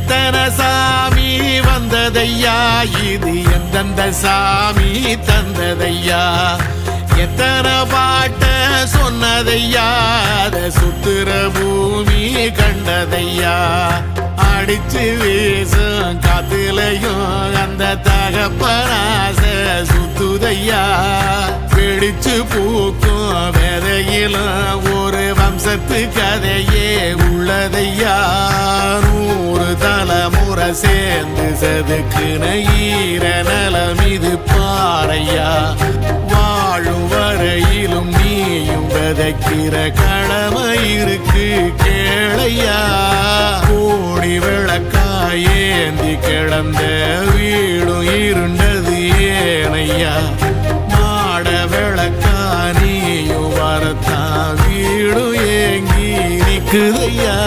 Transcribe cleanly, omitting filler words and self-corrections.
எத்தனை சாமி வந்ததையா, இது எந்தெந்த சாமி தந்ததையா, எத்தனை பாட்ட சொன்னதையா, அத சுத்துற பூமி கண்டதையா, அடிச்சு வீசும் காத்துலையும் அந்த தகப்பனாச சுத்துதையா, பிடிச்சு பூக்கும் விதையிலும் ஒரு வம்சத்து கதையே உள்ளதையா, 100 தலைமுறை சேர்ந்து செதுக்குன ஈர நலம் இது பாறையா, வாழும் வரையிலும் நீயும் விதைக்கிற கடமை இருக்கு கேளையா, கோடி விளக்காயேந்தி கிடந்த வீடும் இருண்டது ஏனையா, மாட விளக்கா நீயும் வரத்தான் வீடும் ஏங்கி நிக்குதையா.